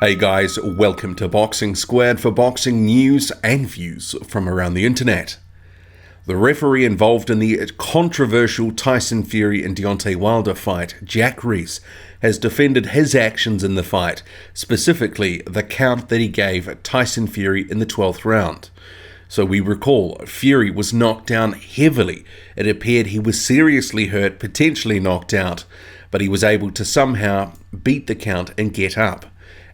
Hey guys, welcome to Boxing Squared for boxing news and views from around the internet. The referee involved in the controversial Tyson Fury and Deontay Wilder fight, Jack Reiss, has defended his actions in the fight, specifically the count that he gave Tyson Fury in the 12th round. So we recall, Fury was knocked down heavily. It appeared he was seriously hurt, potentially knocked out, but he was able to somehow beat the count and get up.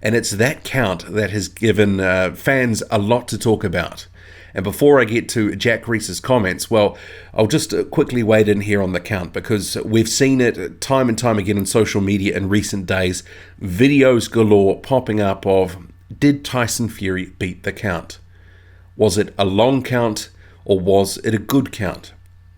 And it's that count that has given fans a lot to talk about. And before I get to Jack Reiss's comments, well, I'll just quickly wade in here on the count because we've seen it time and time again in social media in recent days. Videos galore popping up of, did Tyson Fury beat the count? Was it a long count or was it a good count?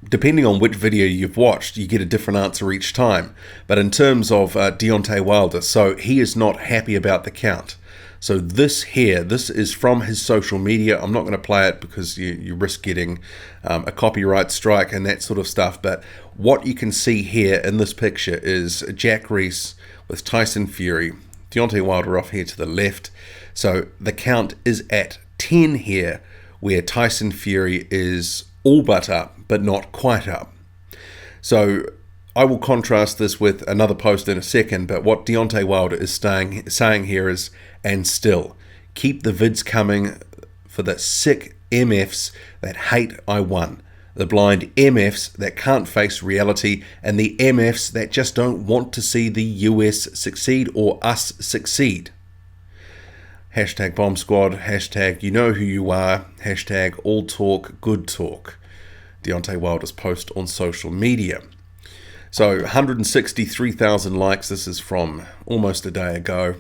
Depending on which video you've watched, you get a different answer each time. But in terms of Deontay Wilder, so he is not happy about the count. So this is from his social media. I'm not going to play it because you risk getting a copyright strike and that sort of stuff. But what you can see here in this picture is Jack Reiss with Tyson Fury, Deontay Wilder off here to the left. So the count is at 10 here, where Tyson Fury is all but up, but not quite up. So I will contrast this with another post in a second, but what Deontay Wilder is saying here is, and still, keep the vids coming for the sick MFs that hate I won, the blind MFs that can't face reality, and the MFs that just don't want to see the US succeed or us succeed. Hashtag Bomb Squad, hashtag you know who you are, hashtag all talk, good talk. Deontay Wilder's post on social media. So 163,000 likes. This is from almost a day ago.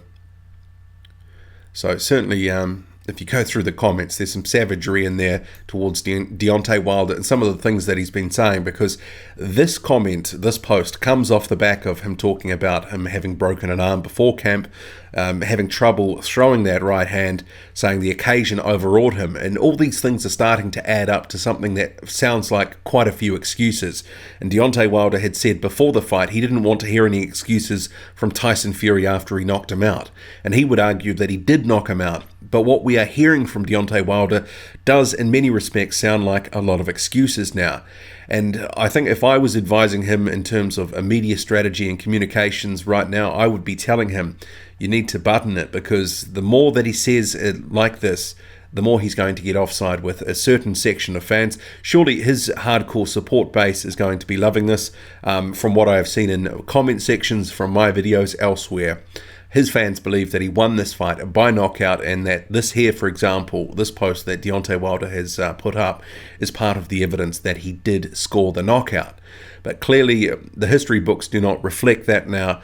So certainly, if you go through the comments, there's some savagery in there towards Deontay Wilder and some of the things that he's been saying, because this post comes off the back of him talking about him having broken an arm before camp, having trouble throwing that right hand, saying the occasion overawed him, and all these things are starting to add up to something that sounds like quite a few excuses. And Deontay Wilder had said before the fight he didn't want to hear any excuses from Tyson Fury after he knocked him out, and he would argue that he did knock him out. But what we are hearing from Deontay Wilder does in many respects sound like a lot of excuses now. And I think if I was advising him in terms of a media strategy and communications right now, I would be telling him, you need to button it, because the more that he says it like this, the more he's going to get offside with a certain section of fans. Surely his hardcore support base is going to be loving this. From what I have seen in comment sections from my videos elsewhere, his fans believe that he won this fight by knockout, and that this here, for example, this post that Deontay Wilder has put up is part of the evidence that he did score the knockout. But clearly, the history books do not reflect that now.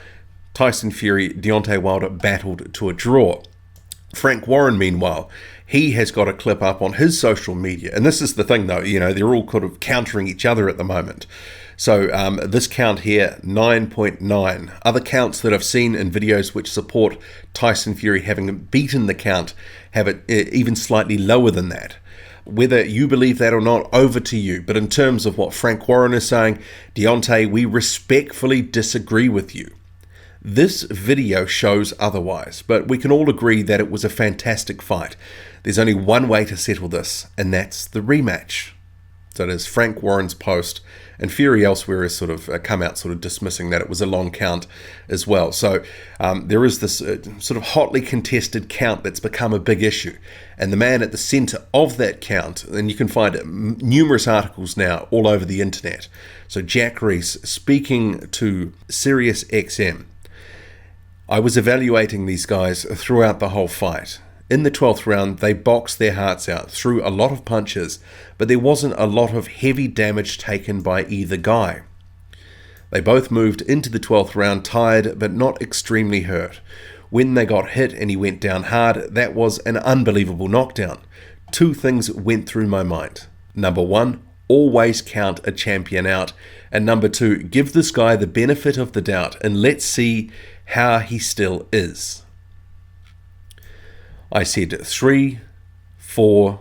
Tyson Fury, Deontay Wilder battled to a draw. Frank Warren, meanwhile, he has got a clip up on his social media. And this is the thing, though, they're all kind of countering each other at the moment. So this count here, 9.9. Other counts that I've seen in videos which support Tyson Fury having beaten the count have it even slightly lower than that. Whether you believe that or not, over to you. But in terms of what Frank Warren is saying, Deontay, we respectfully disagree with you. This video shows otherwise, but we can all agree that it was a fantastic fight. There's only one way to settle this, and that's the rematch. So it is Frank Warren's post, and Fury elsewhere has sort of come out sort of dismissing that it was a long count as well. So there is this sort of hotly contested count that's become a big issue. And the man at the center of that count, and you can find numerous articles now all over the internet. So Jack Reiss speaking to SiriusXM. I was evaluating these guys throughout the whole fight. In the 12th round, they boxed their hearts out, threw a lot of punches, but there wasn't a lot of heavy damage taken by either guy. They both moved into the 12th round tired, but not extremely hurt. When they got hit and he went down hard, that was an unbelievable knockdown. Two things went through my mind. Number one, always count a champion out. And number two, give this guy the benefit of the doubt and let's see how he still is. I said 3, 4.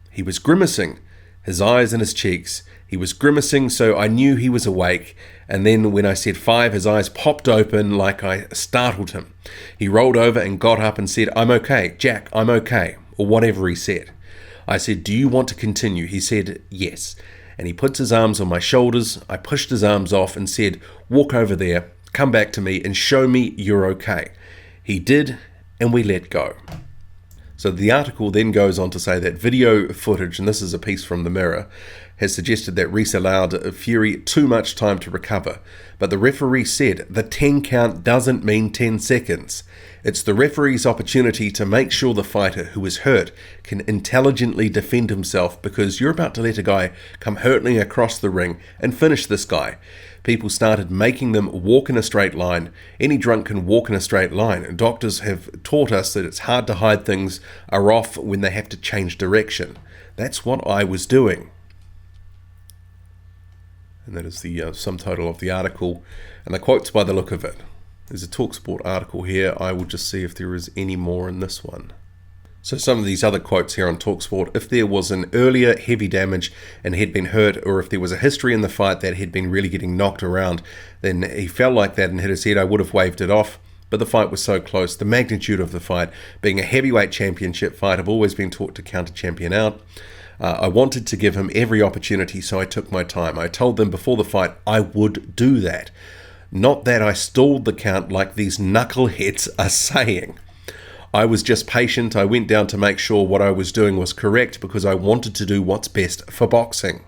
He was grimacing, his eyes and his cheeks. He was grimacing, so I knew he was awake, And then when I said 5, his eyes popped open like I startled him. He rolled over and got up and said, "I'm okay, Jack, I'm okay," or whatever he said. I said, "Do you want to continue?" He said, "Yes." And he puts his arms on my shoulders. I pushed his arms off and said, "Walk over there, come back to me and show me you're okay." He did, and we let go. So the article then goes on to say that video footage, and this is a piece from the Mirror, has suggested that Reiss allowed Fury too much time to recover. But the referee said the 10 count doesn't mean 10 seconds. It's the referee's opportunity to make sure the fighter who is hurt can intelligently defend himself, because you're about to let a guy come hurtling across the ring and finish this guy. People started making them walk in a straight line. Any drunk can walk in a straight line. Doctors have taught us that it's hard to hide things are off when they have to change direction. That's what I was doing. And that is the sum total of the article. And the quotes by the look of it. There's a TalkSport article here. I will just see if there is any more in this one. So some of these other quotes here on TalkSport: if there was an earlier heavy damage and he'd been hurt, or if there was a history in the fight that he'd been really getting knocked around, then he felt like that and hit his head, I would have waved it off. But the fight was so close. The magnitude of the fight, being a heavyweight championship fight, I've always been taught to count a champion out. I wanted to give him every opportunity, so I took my time. I told them before the fight I would do that. Not that I stalled the count like these knuckleheads are saying. I was just patient. I went down to make sure what I was doing was correct, because I wanted to do what's best for boxing.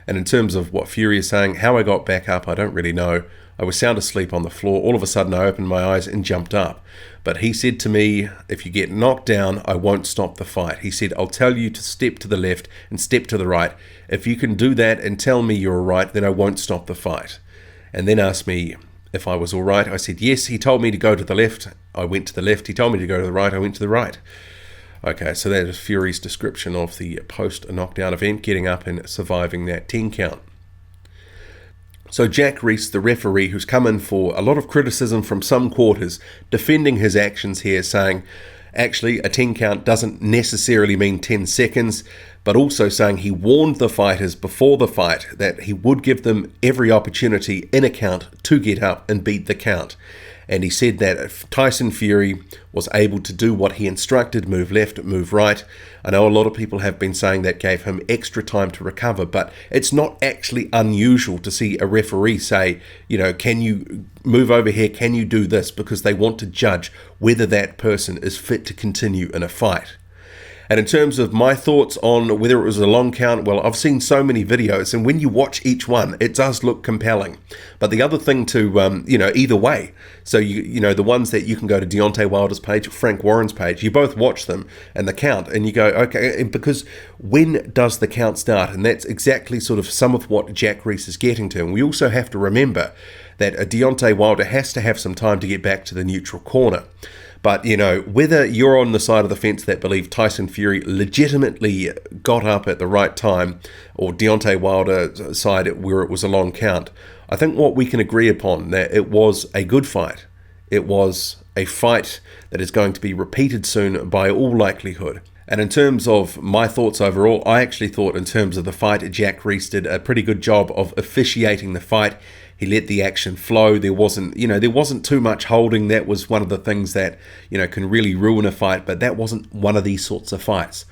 And in terms of what Fury is saying, how I got back up, I don't really know. I was sound asleep on the floor. All of a sudden I opened my eyes and jumped up. But he said to me, if you get knocked down, I won't stop the fight. He said, I'll tell you to step to the left and step to the right. If you can do that and tell me you're all right, then I won't stop the fight. And then asked me if I was all right. I said yes. He told me to go to the left. I went to the left. He told me to go to the right. I went to the right. Okay, so that is Fury's description of the post-knockdown event, getting up and surviving that 10 count. So Jack Reiss, the referee, who's come in for a lot of criticism from some quarters, defending his actions here, saying actually a 10 count doesn't necessarily mean 10 seconds, but also saying he warned the fighters before the fight that he would give them every opportunity in a count to get up and beat the count. And he said that if Tyson Fury was able to do what he instructed, move left, move right, I know a lot of people have been saying that gave him extra time to recover, but it's not actually unusual to see a referee say, you know, can you move over here, can you do this, because they want to judge whether that person is fit to continue in a fight. And in terms of my thoughts on whether it was a long count, well, I've seen so many videos, and when you watch each one, it does look compelling. But the other thing to, either way, so you know, the ones that you can go to Deontay Wilder's page, Frank Warren's page, you both watch them and the count, and you go, okay, because when does the count start? And that's exactly sort of some of what Jack Reiss is getting to. And we also have to remember that a Deontay Wilder has to have some time to get back to the neutral corner. But, you know, whether you're on the side of the fence that believe Tyson Fury legitimately got up at the right time, or Deontay Wilder's side where it was a long count, I think what we can agree upon that it was a good fight. It was a fight that is going to be repeated soon by all likelihood. And in terms of my thoughts overall, I actually thought in terms of the fight, Jack Reiss did a pretty good job of officiating the fight. He let the action flow. There wasn't too much holding. That was one of the things that, can really ruin a fight, but that wasn't one of these sorts of fights.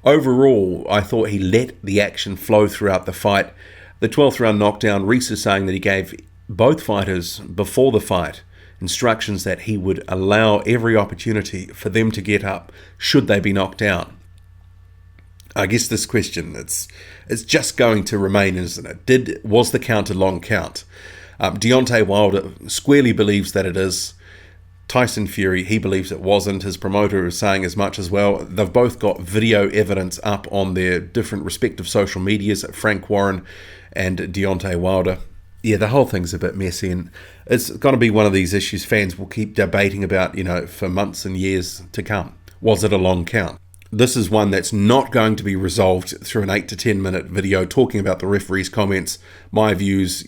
Overall, I thought he let the action flow throughout the fight. The 12th round knockdown, Reiss is saying that he gave both fighters before the fight instructions that he would allow every opportunity for them to get up should they be knocked down. I guess this question, it's just going to remain, isn't it? Was the count a long count? Deontay Wilder squarely believes that it is. Tyson Fury, he believes it wasn't. His promoter is saying as much as well. They've both got video evidence up on their different respective social medias, Frank Warren and Deontay Wilder. Yeah, the whole thing's a bit messy, and it's going to be one of these issues fans will keep debating about, for months and years to come. Was it a long count? This is one that's not going to be resolved through an 8 to 10 minute video talking about the referee's comments, my views,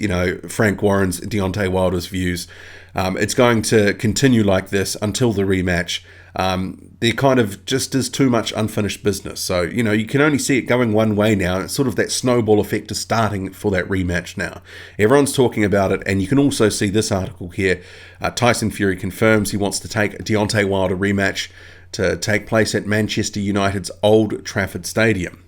Frank Warren's, Deontay Wilder's views. It's going to continue like this until the rematch. There kind of just is too much unfinished business. So, you can only see it going one way now. It's sort of that snowball effect is starting for that rematch now. Everyone's talking about it, and you can also see this article here. Tyson Fury confirms he wants to take a Deontay Wilder rematch to take place at Manchester United's Old Trafford Stadium.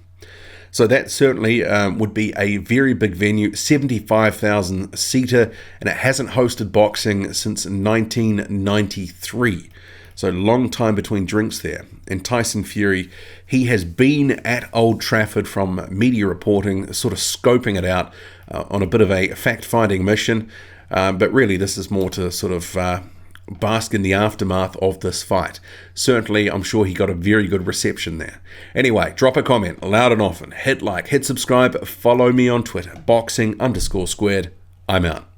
So that certainly would be a very big venue, 75,000 seater, and it hasn't hosted boxing since 1993. So long time between drinks there. And Tyson Fury, he has been at Old Trafford from media reporting, sort of scoping it out on a bit of a fact-finding mission. But really, this is more to sort of bask in the aftermath of this fight. Certainly, I'm sure he got a very good reception there. Anyway, drop a comment loud and often. Hit like, hit subscribe, follow me on Twitter, boxing_squared. I'm out.